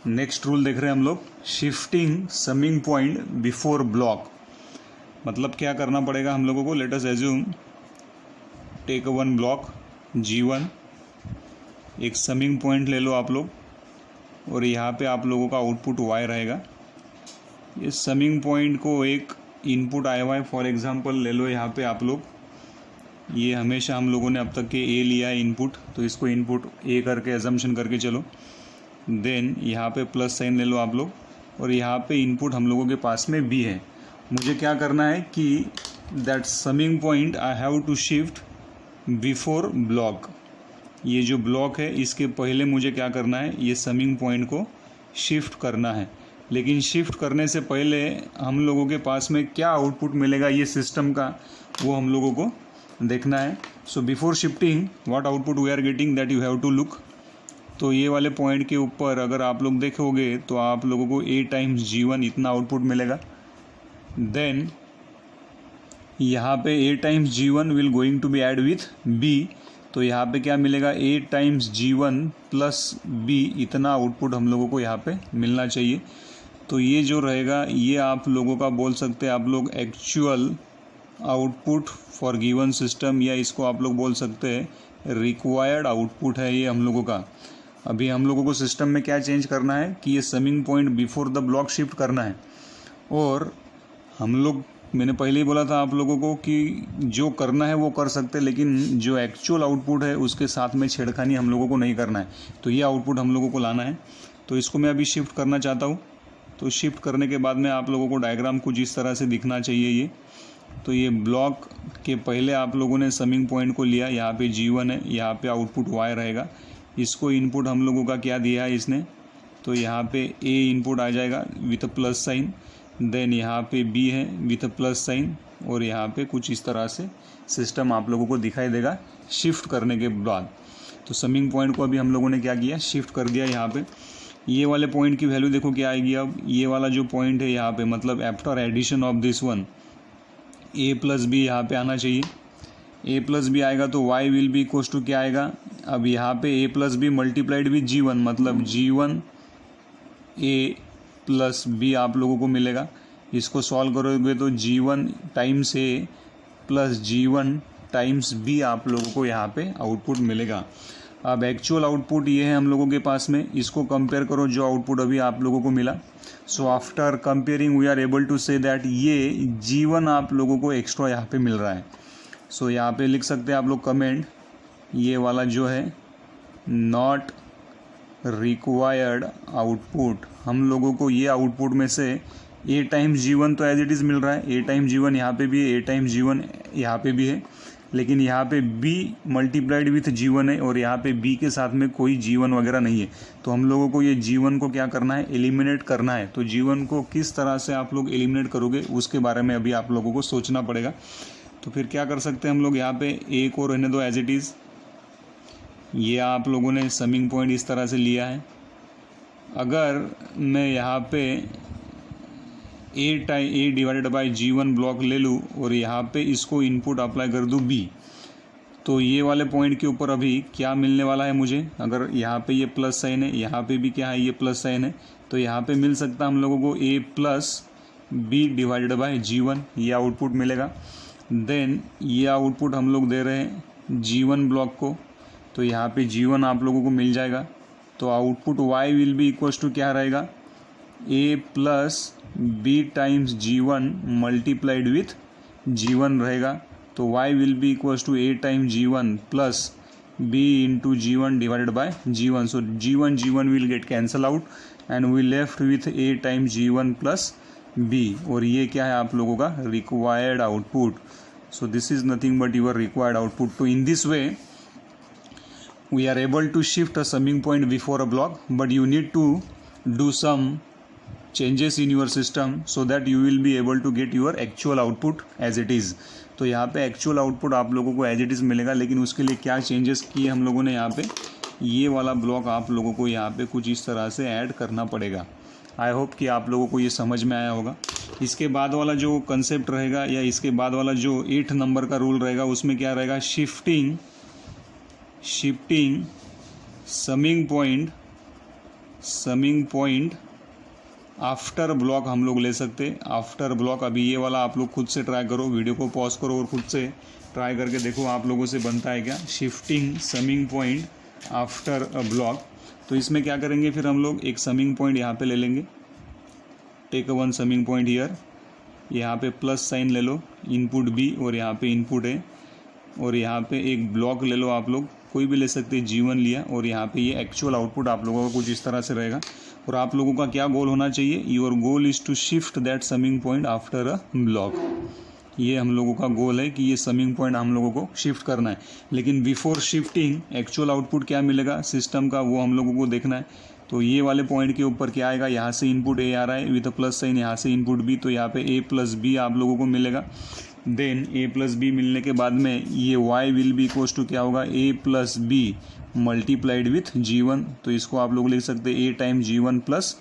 Next rule देख रहे हैं हम लोग, shifting summing point before block. मतलब क्या करना पड़ेगा हम लोगों को, let us assume take one block G1, एक समिंग पॉइंट ले लो आप लोग, और यहाँ पे आप लोगों का आउटपुट Y रहेगा। इस समिंग पॉइंट को एक इनपुट IY फॉर एग्जांपल ले लो यहाँ पे आप लोग। ये हमेशा हम लोगों ने अब तक के A लिया है इनपुट, तो इसको इनपुट A करके एजम्पशन करके चलो। देन यहाँ पे प्लस साइन ले लो आप लोग, और यहाँ पे इनपुट हम लोगों के पास में B है। मुझे क्या करना है कि that summing point I have to shift before block. ये जो ब्लॉक है इसके पहले मुझे क्या करना है, ये समिंग पॉइंट को शिफ्ट करना है। लेकिन शिफ्ट करने से पहले हम लोगों के पास में क्या आउटपुट मिलेगा ये सिस्टम का, वो हम लोगों को देखना है। So before shifting what output we are getting that you have to look. तो ये वाले पॉइंट के ऊपर अगर आप लोग देखोगे तो आप लोगों को A टाइम्स G1 इतना आउटपुट मिलेगा। देन यहाँ पे A times G1 will going to be add with B, तो यहाँ पे क्या मिलेगा, A times G1 plus B इतना आउटपुट हम लोगों को यहाँ पे मिलना चाहिए। तो ये जो रहेगा ये आप लोगों का बोल सकते हैं आप लोग actual output for given system, या इसको आप लोग बोल सकते हैं रिक्वायर्ड आउटपुट है ये हम लोगों का। अभी हम लोगों को सिस्टम में क्या चेंज करना है कि ये summing point before the block shift करना है। और हम लोग, मैंने पहले ही बोला था आप लोगों को कि जो करना है वो कर सकते हैं, लेकिन जो एक्चुअल आउटपुट है उसके साथ में छेड़खानी हम लोगों को नहीं करना है। तो ये आउटपुट हम लोगों को लाना है। तो इसको मैं अभी शिफ्ट करना चाहता हूँ। तो शिफ्ट करने के बाद में आप लोगों को डायग्राम कुछ इस तरह से दिखना चाहिए ये। तो ये ब्लॉक के पहले आप लोगों ने समिंग पॉइंट को लिया, यहाँ पे G1 है, यहाँ पे आउटपुट Y रहेगा। इसको इनपुट हम लोगों का क्या दिया है इसने, तो यहाँ पे A इनपुट आ जाएगा विथ प्लस साइन। देन यहाँ पे B है विथ प्लस साइन, और यहाँ पे कुछ इस तरह से सिस्टम आप लोगों को दिखाई देगा शिफ्ट करने के बाद। तो समिंग पॉइंट को अभी हम लोगों ने क्या किया, शिफ्ट कर दिया। यहाँ पे ये वाले पॉइंट की वैल्यू देखो क्या आएगी। अब ये वाला जो पॉइंट है यहाँ पे, मतलब after addition of this one A plus B यहाँ पे आना चाहिए। A प्लस बी आएगा तो Y will be equals to क्या आएगा, अब यहाँ पे A plus B multiplied with G1, मतलब G1 A प्लस B आप लोगों को मिलेगा। इसको सॉल्व करोगे तो G1 times A plus G1 times B आप लोगों को यहाँ पे आउटपुट मिलेगा। अब एक्चुअल आउटपुट ये है हम लोगों के पास में, इसको कंपेयर करो जो आउटपुट अभी आप लोगों को मिला। So after comparing we are able to say that ये G1 आप लोगों को एक्स्ट्रा यहाँ पे मिल रहा है। सो यहाँ पे लिख सकते हैं आप लोग कमेंट, ये वाला जो है नॉट रिक्वायर्ड आउटपुट, हम लोगों को ये आउटपुट में से A टाइम्स G1 तो एज इट इज़ मिल रहा है। A टाइम्स G1 यहाँ पे भी है, A टाइम्स G1 यहाँ पे भी है, लेकिन यहाँ पे B मल्टीप्लाइड विथ G1 है, और यहाँ पे B के साथ में कोई G1 वगैरह नहीं है। तो हम लोगों को ये G1 को क्या करना है, एलिमिनेट करना है। तो G1 को किस तरह से आप लोग एलिमिनेट करोगे उसके बारे में अभी आप लोगों को सोचना पड़ेगा। तो फिर क्या कर सकते हैं हम लोग, यहाँ पे A को रहने दो एज इट इज़। ये आप लोगों ने समिंग पॉइंट इस तरह से लिया है। अगर मैं यहाँ पे A divided by G1 block ले लूँ और यहाँ पे इसको इनपुट अप्लाई कर दूँ B, तो ये वाले पॉइंट के ऊपर अभी क्या मिलने वाला है मुझे, अगर यहाँ पे ये प्लस साइन है, यहाँ पे भी क्या है, ये प्लस साइन है, तो यहाँ पे मिल सकता है हम लोगों को A plus B divided by G1, ये आउटपुट मिलेगा। देन ये आउटपुट हम लोग दे रहे हैं G1 ब्लॉक को, तो यहाँ पे G1 आप लोगों को मिल जाएगा। तो output Y will be equals to क्या रहेगा, A plus B times G1 multiplied with G1 रहेगा। तो Y will be equals to A times G1 plus B into G1 divided by G1। So G1 will get cancel out and we left with A times G1 plus B, और ये क्या है आप लोगों का required output. So this is nothing but your required output. तो in this way we are able to shift a summing point before a block, but you need to do some changes in your system so that you will be able to get your actual output as it is। तो यहाँ पे actual output आप लोगों को as it is मिलेगा, लेकिन उसके लिए क्या चेंजेस किए हम लोगों ने, यहाँ पे ये वाला ब्लॉक आप लोगों को यहाँ पे कुछ इस तरह से ऐड करना पड़ेगा। आई होप कि आप लोगों को ये समझ में आया होगा। इसके बाद वाला जो कंसेप्ट रहेगा, या इसके बाद वाला जो 8 नंबर का रूल रहेगा, उसमें क्या रहेगा, shifting summing point summing point after block हम लोग ले सकते हैं। आफ्टर ब्लॉक अभी ये वाला आप लोग खुद से ट्राई करो, वीडियो को पॉज करो और खुद से ट्राई करके देखो आप लोगों से बनता है क्या। Shifting summing point after a block, तो इसमें क्या करेंगे फिर हम लोग एक समिंग पॉइंट यहाँ पे ले लेंगे, take one summing point here, यहाँ पे प्लस साइन ले लो, इनपुट बी और यहाँ पे इनपुट है, और यहाँ पे एक ब्लॉक ले लो, आप लोग कोई भी ले सकते हैं, G1 लिया, और यहाँ पे ये एक्चुअल आउटपुट आप लोगों का कुछ इस तरह से रहेगा। और आप लोगों का क्या गोल होना चाहिए, your goal is to shift that summing point after a block. ये हम लोगों का गोल है कि ये समिंग पॉइंट हम लोगों को शिफ्ट करना है। लेकिन बिफोर शिफ्टिंग एक्चुअल आउटपुट क्या मिलेगा सिस्टम का, वो हम लोगों को देखना है। तो ये वाले पॉइंट के ऊपर क्या आएगा, यहाँ से इनपुट ए आ रहा है विथ प्लस साइन, यहाँ से इनपुट बी, तो यहाँ पे ए प्लस बी आप लोगों को मिलेगा। देन ए प्लस बी मिलने के बाद में ये y will be equals to क्या होगा, a plus B multiplied with G1, तो इसको आप लोग लिख सकते हैं a time G1 plus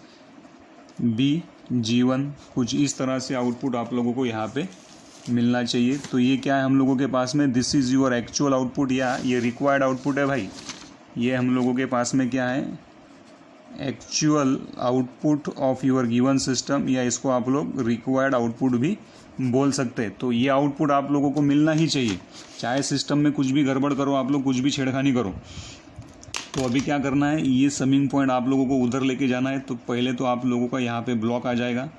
B G1। कुछ इस तरह से आउटपुट आप लोगों को यहाँ पे मिलना चाहिए। तो ये क्या है हम लोगों के पास में, this is your actual output या ये रिक्वायर्ड आउटपुट है भाई। ये हम लोगों के पास में क्या है, actual output of your given system, या इसको आप लोग रिक्वायर्ड आउटपुट भी बोल सकते हैं। तो ये आउटपुट आप लोगों को मिलना ही चाहिए, चाहे सिस्टम में कुछ भी गड़बड़ करो, आप लोग कुछ भी छेड़खानी करो। तो अभी क्या करना है, ये समिंग पॉइंट आप लोगों को उधर लेके जाना है। तो पहले तो आप लोगों का यहाँ पे ब्लॉक आ जाएगा,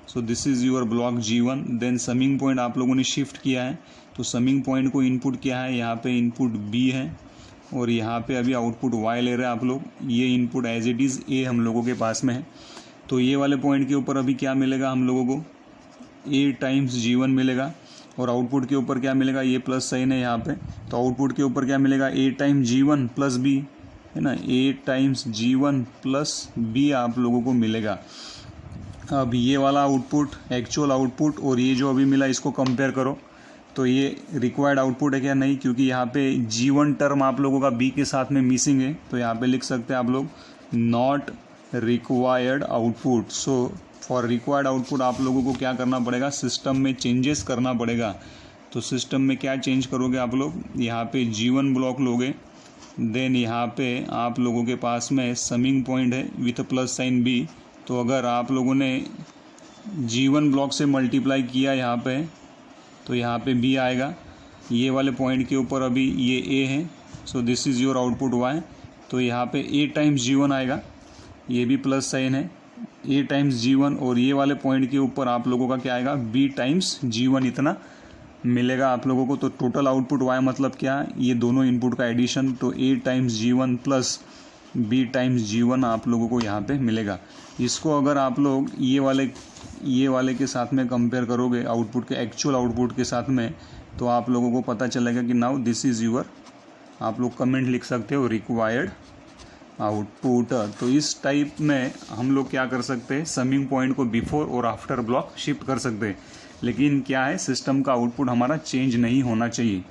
so this is your block G1। Then summing point आप लोगों ने शिफ्ट किया है, तो समिंग पॉइंट को इनपुट किया है, यहाँ पे इनपुट B है और यहाँ पे अभी आउटपुट Y ले रहे हैं आप लोग। ये input as it is A हम लोगों के पास में है। तो ये वाले पॉइंट के ऊपर अभी क्या मिलेगा हम लोगों को, A टाइम्स G1 मिलेगा, और आउटपुट के ऊपर क्या मिलेगा, ये प्लस साइन है यहाँ पे, तो आउटपुट के ऊपर क्या मिलेगा, A time G1 plus B है ना, A times G1 plus B आप लोगों को मिलेगा। अब ये वाला आउटपुट एक्चुअल आउटपुट और ये जो अभी मिला इसको कंपेयर करो, तो ये रिक्वायर्ड आउटपुट है क्या, नहीं, क्योंकि यहाँ पे G1 टर्म आप लोगों का B के साथ में मिसिंग है। तो यहाँ पे लिख सकते हैं आप लोग not required output. So for required output आप लोगों को क्या करना पड़ेगा, सिस्टम में चेंजेस करना पड़ेगा। तो सिस्टम में क्या चेंज करोगे आप लोग, यहाँ पे G1 ब्लॉक लोगे, देन यहाँ पे आप लोगों के पास में समिंग पॉइंट है विथ प्लस साइन B। तो अगर आप लोगों ने G1 ब्लॉक से मल्टीप्लाई किया यहाँ पे, तो यहाँ पे B आएगा, ये वाले पॉइंट के ऊपर अभी ये A है, सो this is your output Y। तो यहाँ पे A टाइम्स G1 आएगा, ये भी प्लस साइन है, A टाइम्स G1, और ये वाले पॉइंट के ऊपर आप लोगों का क्या आएगा, B टाइम्स G1 इतना मिलेगा आप लोगों को। तो टोटल आउटपुट Y मतलब क्या, ये दोनों इनपुट का एडिशन, तो A times G1 plus B times G1 आप लोगों को यहाँ पे मिलेगा। इसको अगर आप लोग ये वाले के साथ में कंपेयर करोगे आउटपुट के एक्चुअल आउटपुट के साथ में, तो आप लोगों को पता चलेगा कि नाउ दिस इज़ योर, आप लोग कमेंट लिख सकते हो, रिक्वायर्ड आउटपुट। तो इस टाइप में हम लोग क्या कर सकते हैं, समिंग पॉइंट को बिफोर और आफ्टर ब्लॉक शिफ्ट कर सकते हैं। लेकिन क्या है, सिस्टम का आउटपुट हमारा चेंज नहीं होना चाहिए,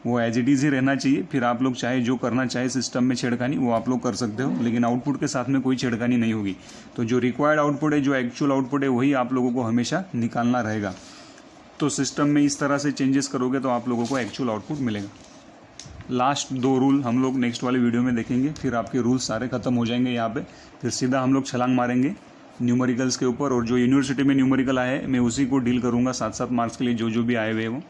वो एज इट इज़ ही रहना चाहिए। फिर आप लोग चाहे जो करना चाहे सिस्टम में छेड़खानी वो आप लोग कर सकते हो, लेकिन आउटपुट के साथ में कोई छेड़खानी नहीं होगी। तो जो रिक्वायर्ड आउटपुट है, जो एक्चुअल आउटपुट है, वही आप लोगों को हमेशा निकालना रहेगा। तो सिस्टम में इस तरह से चेंजेस करोगे तो आप लोगों को एक्चुअल आउटपुट मिलेगा। लास्ट 2 रूल हम लोग नेक्स्ट वाले वीडियो में देखेंगे, फिर आपके रूल्स सारे ख़त्म हो जाएंगे यहाँ पे। फिर सीधा हम लोग छलांग मारेंगे न्यूमेरिकल्स के ऊपर, और जो यूनिवर्सिटी में न्यूमेरिकल आए मैं उसी को डील करूँगा 7-7 मार्क्स के लिए, जो भी आए हुए वो।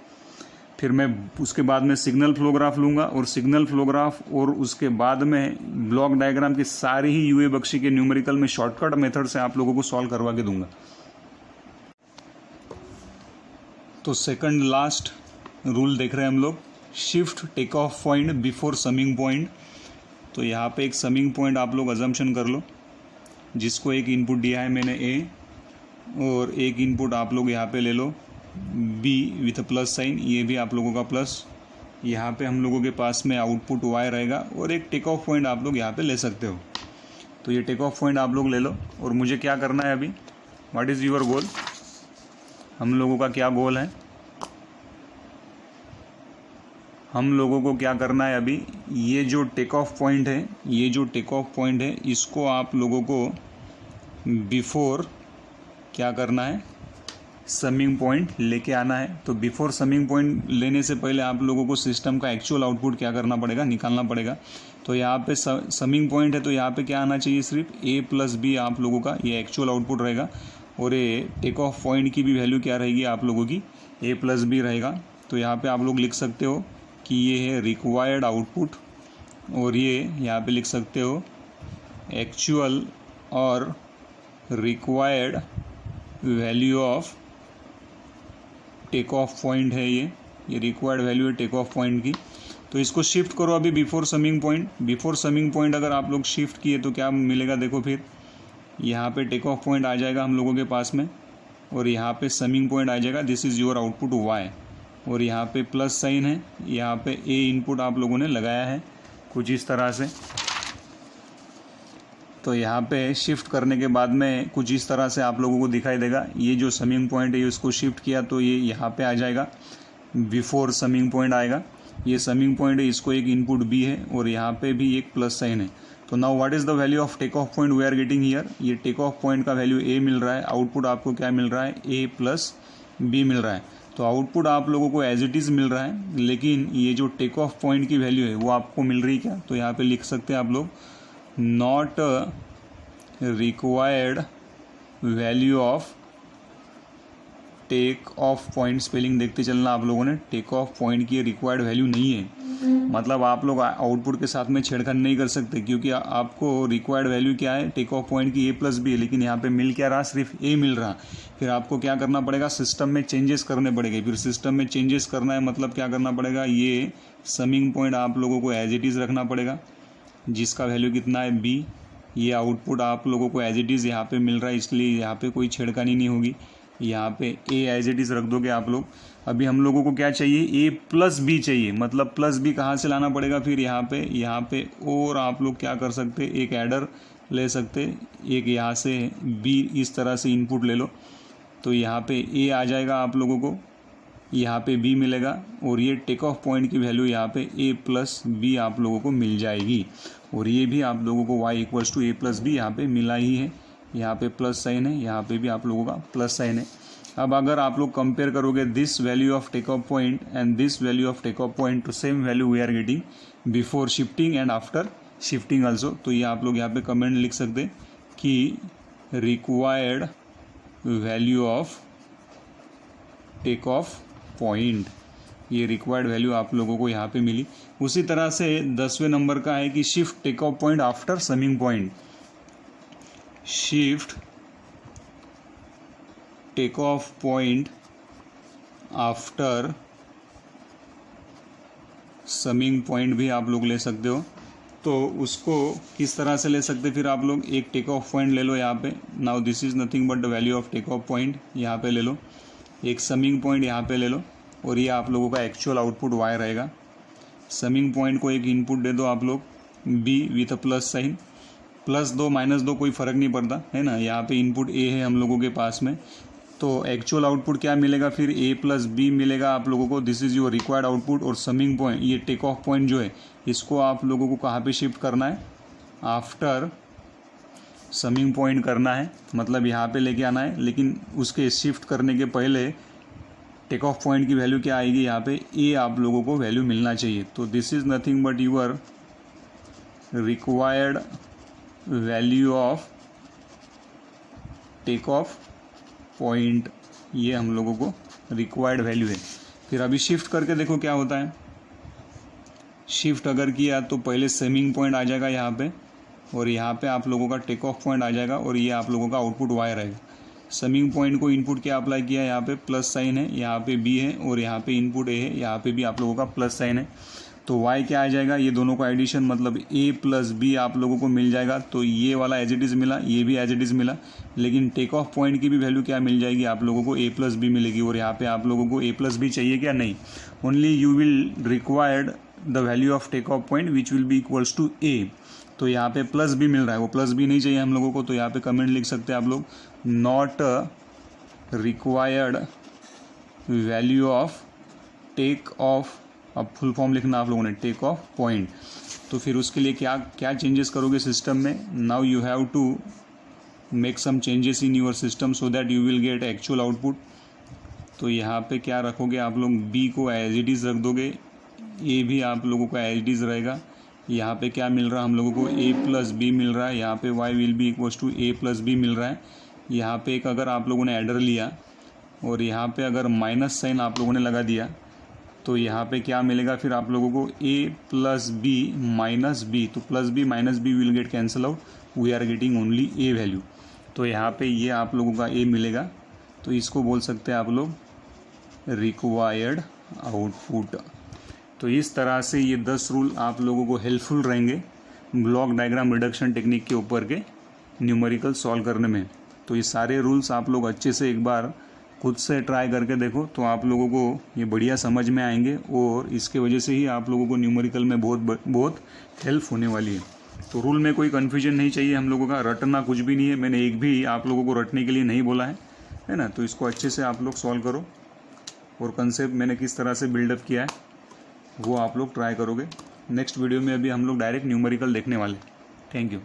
फिर मैं उसके बाद में सिग्नल फ्लोग्राफ लूँगा, और सिग्नल फ्लोग्राफ और उसके बाद में ब्लॉक डायग्राम के सारे ही यूए बख्शी के न्यूमेरिकल में शॉर्टकट मेथड से आप लोगों को सॉल्व करवा के दूंगा। तो सेकंड लास्ट रूल देख रहे हैं हम लोग, shift take off point before summing point. तो यहाँ पे एक समिंग पॉइंट आप लोग अजम्पशन कर लो, जिसको एक इनपुट दिया है मैंने A, और एक इनपुट आप लोग यहाँ पे ले लो B विथ प्लस साइन, ये भी आप लोगों का प्लस। यहाँ पे हम लोगों के पास में आउटपुट Y रहेगा, और एक टेक ऑफ पॉइंट आप लोग यहाँ पे ले सकते हो। तो ये टेक ऑफ पॉइंट आप लोग ले लो, और मुझे क्या करना है अभी, व्हाट इज़ योर गोल, हम लोगों का क्या गोल है, हम लोगों को क्या करना है अभी, ये जो टेक ऑफ पॉइंट है, ये जो टेक ऑफ पॉइंट है, इसको आप लोगों को बिफोर क्या करना है, समिंग पॉइंट लेके आना है। तो बिफोर समिंग पॉइंट लेने से पहले आप लोगों को सिस्टम का एक्चुअल आउटपुट क्या करना पड़ेगा, निकालना पड़ेगा। तो यहाँ पे समिंग पॉइंट है, तो यहाँ पे क्या आना चाहिए, सिर्फ a प्लस बी आप लोगों का ये एक्चुअल आउटपुट रहेगा। और ये टेक ऑफ पॉइंट की भी वैल्यू क्या रहेगी आप लोगों की, a प्लस बी रहेगा। तो यहाँ पे आप लोग लिख सकते हो कि ये है रिक्वायर्ड आउटपुट, और ये यहाँ पे लिख सकते हो एक्चुअल और required value of take off point है। ये रिक्वायर्ड वैल्यू है टेक ऑफ पॉइंट की। तो इसको शिफ्ट करो अभी before summing point. Before summing point अगर आप लोग शिफ्ट किए तो क्या मिलेगा, देखो फिर यहाँ पे टेक ऑफ पॉइंट आ जाएगा हम लोगों के पास में, और यहाँ पे समिंग पॉइंट आ जाएगा। This is your output Y, और यहाँ पे प्लस साइन है, यहाँ पे ए इनपुट आप लोगों ने लगाया है कुछ इस तरह से। तो यहाँ पे शिफ्ट करने के बाद में कुछ इस तरह से आप लोगों को दिखाई देगा। ये जो समिंग पॉइंट है इसको शिफ्ट किया तो ये यहाँ पे आ जाएगा, बिफोर समिंग पॉइंट आएगा। ये समिंग पॉइंट है, इसको एक इनपुट बी है और यहाँ पे भी एक प्लस साइन है। तो now what is the value of take off point we are getting here. ये टेक ऑफ पॉइंट का वैल्यू ए मिल रहा है, आउटपुट आपको क्या मिल रहा है, ए प्लस बी मिल रहा है। तो आउटपुट आप लोगों को एज इट इज़ मिल रहा है, लेकिन ये जो टेक ऑफ पॉइंट की वैल्यू है वो आपको मिल रही है क्या। तो यहाँ पे लिख सकते हैं आप लोग not required value of take off point. Spelling देखते चलना आप लोगों ने, टेक ऑफ पॉइंट की रिक्वायर्ड वैल्यू नहीं है। मतलब आप लोग आउटपुट के साथ में छेड़खानी नहीं कर सकते, क्योंकि आपको रिक्वायर्ड वैल्यू क्या है, टेक ऑफ पॉइंट की ए प्लस बी है, लेकिन यहाँ पे मिल क्या रहा, सिर्फ ए मिल रहा। फिर आपको क्या करना पड़ेगा, सिस्टम में चेंजेस करने पड़ेंगे। फिर सिस्टम में चेंजेस करना है मतलब क्या करना पड़ेगा, ये समिंग पॉइंट आप लोगों को एज इट इज़ रखना पड़ेगा, जिसका वैल्यू कितना है बी। ये आउटपुट आप लोगों को एज इट इज़ यहाँ पे मिल रहा है, इसलिए यहाँ पे कोई छेड़खानी नहीं होगी। यहाँ पे ए एज इट इज़ रख दोगे आप लोग। अभी हम लोगों को क्या चाहिए, ए प्लस बी चाहिए। मतलब प्लस बी कहाँ से लाना पड़ेगा, फिर यहाँ पे और आप लोग क्या कर सकते, एक एडर ले सकते, एक यहाँ से बी इस तरह से इनपुट ले लो। तो यहाँ पे ए आ जाएगा आप लोगों को, यहाँ पे बी मिलेगा, और ये टेक ऑफ पॉइंट की वैल्यू यहाँ पे ए प्लस बी आप लोगों को मिल जाएगी। और ये भी आप लोगों को y equals to A plus B यहाँ पे मिला ही है। यहाँ पे प्लस साइन है, यहाँ पे भी आप लोगों का प्लस साइन है। अब अगर आप लोग कंपेयर करोगे this value of take off point and this value of take off point, तो same value we are getting before shifting and after shifting also. तो ये आप लोग यहाँ पे कमेंट लिख सकते कि required value of take off point, ये रिक्वायर्ड वैल्यू आप लोगों को यहाँ पे मिली। उसी तरह से 10वें नंबर का है कि shift take off point after summing point. Shift take off point after summing point भी आप लोग ले सकते हो। तो उसको किस तरह से ले सकते, फिर आप लोग एक टेक ऑफ पॉइंट ले लो यहाँ पे। Now this is nothing but the value of take off point, यहाँ पे ले लो। एक समिंग पॉइंट यहाँ पे ले लो, और ये आप लोगों का एक्चुअल आउटपुट वाई रहेगा। समिंग पॉइंट को एक इनपुट दे दो आप लोग B with a plus sign, plus दो माइनस दो कोई फ़र्क नहीं पड़ता है ना। यहाँ पे इनपुट ए है हम लोगों के पास में, तो एक्चुअल आउटपुट क्या मिलेगा, फिर ए प्लस बी मिलेगा आप लोगों को। This is your required output. और समिंग पॉइंट, ये टेक ऑफ पॉइंट जो है, इसको आप लोगों को कहाँ पे शिफ्ट करना है, आफ्टर समिंग पॉइंट करना है, मतलब यहाँ पे लेके आना है। लेकिन उसके शिफ्ट करने के पहले टेक ऑफ पॉइंट की वैल्यू क्या आएगी, यहाँ पे ए आप लोगों को वैल्यू मिलना चाहिए। तो this is nothing but your required value of take off point, ये हम लोगों को रिक्वायर्ड वैल्यू है। फिर अभी शिफ्ट करके देखो क्या होता है। शिफ्ट अगर किया तो पहले समिंग पॉइंट आ जाएगा यहाँ पे, और यहाँ पे आप लोगों का टेक ऑफ पॉइंट आ जाएगा, और ये आप लोगों का आउटपुट वाई रहेगा। समिंग पॉइंट को इनपुट क्या अप्लाई किया, यहाँ पे प्लस साइन है, यहाँ पे बी है, और यहाँ पे इनपुट ए है, यहाँ पे भी आप लोगों का प्लस साइन है। तो y क्या आ जाएगा, ये दोनों का एडिशन, मतलब a प्लस बी आप लोगों को मिल जाएगा। तो ये वाला एज इट इज़ मिला, ये भी एज इट इज़ मिला, लेकिन टेक ऑफ पॉइंट की भी वैल्यू क्या मिल जाएगी आप लोगों को, a प्लस बी मिलेगी। और यहाँ पे आप लोगों को a प्लस बी चाहिए क्या, नहीं, only you will required the value of take off point which will be equals to a। तो यहाँ पे प्लस बी मिल रहा है, वो प्लस बी नहीं चाहिए हम लोगों को। तो यहाँ पे कमेंट लिख सकते हैं आप लोग, not required value of take off, अब फुल फॉर्म लिखना आप लोगों ने, टेक ऑफ पॉइंट। तो फिर उसके लिए क्या क्या चेंजेस करोगे सिस्टम में, now you have to make some changes in your system so that you will get actual output. तो यहाँ पे क्या रखोगे आप लोग, बी को एज इट इज़ रख दोगे, ए भी आप लोगों का एज इट इज़ रहेगा, यहाँ पे क्या मिल रहा है हम लोगों को, a प्लस बी मिल रहा है, यहाँ पे y will be equals to a plus B मिल रहा है। यहाँ पे एक अगर आप लोगों ने एडर लिया और यहाँ पे अगर माइनस साइन आप लोगों ने लगा दिया तो यहाँ पे क्या मिलेगा फिर आप लोगों को, a plus B minus B, तो plus B minus B will get cancel out, we are getting only a value. तो यहाँ पे ये आप लोगों का a मिलेगा, तो इसको बोल सकते हैं आप लोग रिक्वायर्ड आउटपुट। तो इस तरह से ये 10 रूल आप लोगों को हेल्पफुल रहेंगे ब्लॉक डायग्राम रिडक्शन टेक्निक के ऊपर के न्यूमेरिकल सॉल्व करने में। तो ये सारे रूल्स आप लोग अच्छे से एक बार खुद से ट्राई करके देखो, तो आप लोगों को ये बढ़िया समझ में आएंगे और इसके वजह से ही आप लोगों को न्यूमेरिकल में बहुत हेल्प होने वाली है। तो रूल में कोई कन्फ्यूजन नहीं चाहिए हम लोगों का, रटना कुछ भी नहीं है, मैंने एक भी आप लोगों को रटने के लिए नहीं बोला है ना। तो इसको अच्छे से आप लोग सॉल्व करो और कंसेप्ट मैंने किस तरह से बिल्डअप किया है वो आप लोग ट्राई करोगे। नेक्स्ट वीडियो में अभी हम लोग डायरेक्ट न्यूमेरिकल देखने वाले। Thank you.